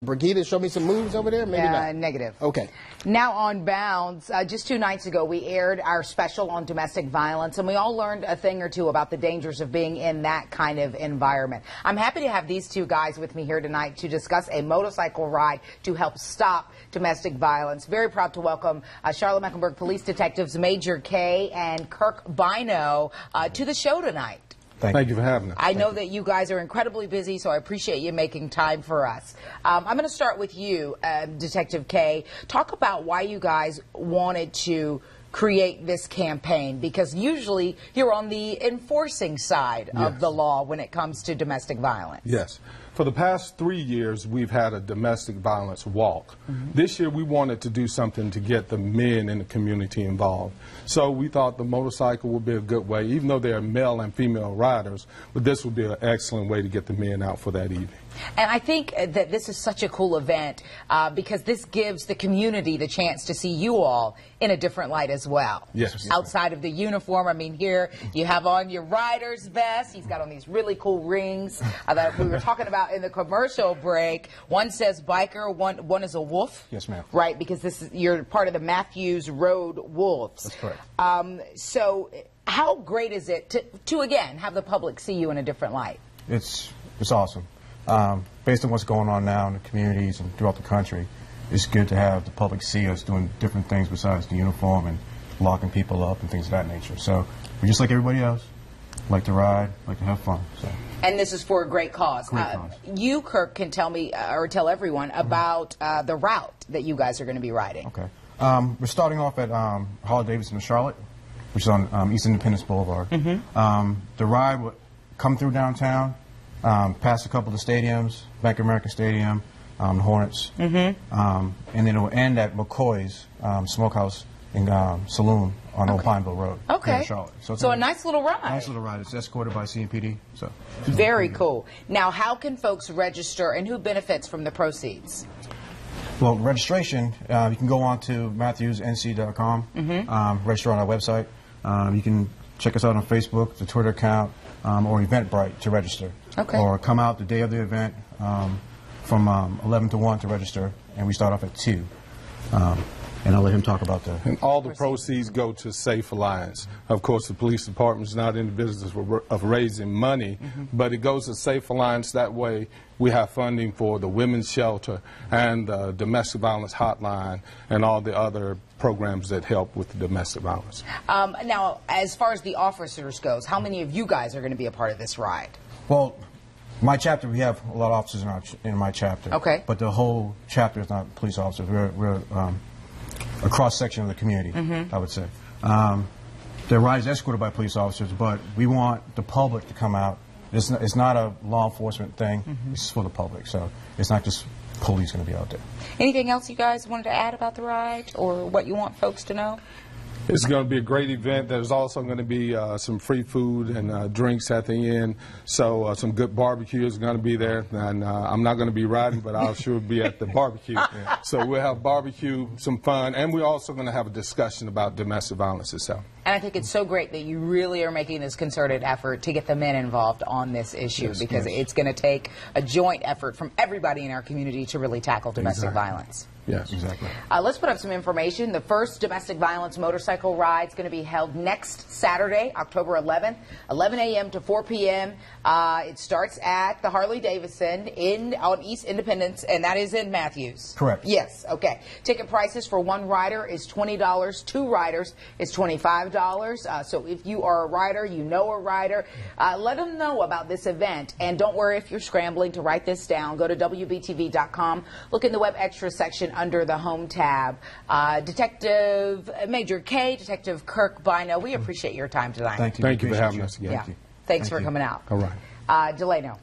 Brigida show me some moves over there? Maybe not. Negative. Okay. Now on Bounds, just 2 nights ago, we aired our special on domestic violence, and we all learned a thing or two about the dangers of being in that kind of environment. I'm happy to have these 2 guys with me here tonight to discuss a motorcycle ride to help stop domestic violence. Very proud to welcome Charlotte-Mecklenburg Police Detectives Major K and Kirk Bino to the show tonight. Thank you for having us. I know that you guys are incredibly busy, so I appreciate you making time for us. I'm going to start with you, Detective K. Talk about why you guys wanted to create this campaign, because usually you're on the enforcing side of the law when it comes to domestic violence. Yes. For the past 3 years, we've had a domestic violence walk. This year, we wanted to do something to get the men in the community involved. So we thought the motorcycle would be a good way, even though there are male and female riders, but this would be an excellent way to get the men out for that evening. And I think that this is such a cool event because this gives the community the chance to see you all in a different light as well. Yes. Outside of the uniform, I mean, here you have on your rider's vest. He's got on these really cool rings that we were talking about in the commercial break. One says biker, one is a wolf. Yes, ma'am. Right, because you're part of the Matthews Road Wolves. That's correct. So how great is it to again, have the public see you in a different light? It's awesome. Based on what's going on now in the communities and throughout the country, it's good to have the public see us doing different things besides the uniform and locking people up and things of that nature. So we're just like everybody else, like to ride, like to have fun. So. And this is for a great cause. Great cause. You, Kirk, can tell me or tell everyone about the route that you guys are going to be riding. Okay. We're starting off at Harley-Davidson in Charlotte, which is on East Independence Boulevard. The ride will come through downtown, past a couple of the stadiums, Bank of America Stadium, the Hornets, and then it will end at McCoy's Smokehouse and Saloon on Old Pineville Road in Charlotte. So a nice little ride. Nice little ride. It's escorted by CMPD. So very cool. Now, how can folks register, and who benefits from the proceeds? Well, registration, you can go on to MatthewsNC.com, register on our website. You can check us out on Facebook, the Twitter account, or Eventbrite to register. Or come out the day of the event from 11 to 1 to register, and we start off at 2. And I'll let him talk about that. And all the proceeds go to Safe Alliance. Of course, the police department is not in the business of raising money, but it goes to Safe Alliance. That way, we have funding for the women's shelter and the domestic violence hotline and all the other programs that help with the domestic violence. Now, as far as the officers goes, how many of you guys are going to be a part of this ride? Well, my chapter, we have a lot of officers in my chapter. Okay. But the whole chapter is not police officers. We're a cross-section of the community, I would say. The ride is escorted by police officers, but we want the public to come out. It's not a law enforcement thing. It's for the public, so it's not just police going to be out there. Anything else you guys wanted to add about the ride or what you want folks to know? It's going to be a great event. There's also going to be some free food and drinks at the end. So some good barbecue is going to be there. And I'm not going to be riding, but I'll sure be at the barbecue. So we'll have barbecue, some fun, and we're also going to have a discussion about domestic violence itself. And I think it's so great that you really are making this concerted effort to get the men involved on this issue, because it's going to take a joint effort from everybody in our community to really tackle domestic violence. Yes, exactly. Let's put up some information. The first domestic violence motorcycle ride is going to be held next Saturday, October 11th, 11 a.m. to 4 p.m. It starts at the Harley-Davidson on East Independence, and that is in Matthews. Correct. Yes, okay. Ticket prices for one rider is $20. 2 riders is $25. So if you are a rider, you know a rider, let them know about this event. And don't worry if you're scrambling to write this down. Go to WBTV.com. Look in the Web Extra section under the Home tab. Detective Major K, Detective Kirk Bino, we appreciate your time tonight. Thank you. Thank you for having us again. Yeah. Thanks for coming out. All right. Delano.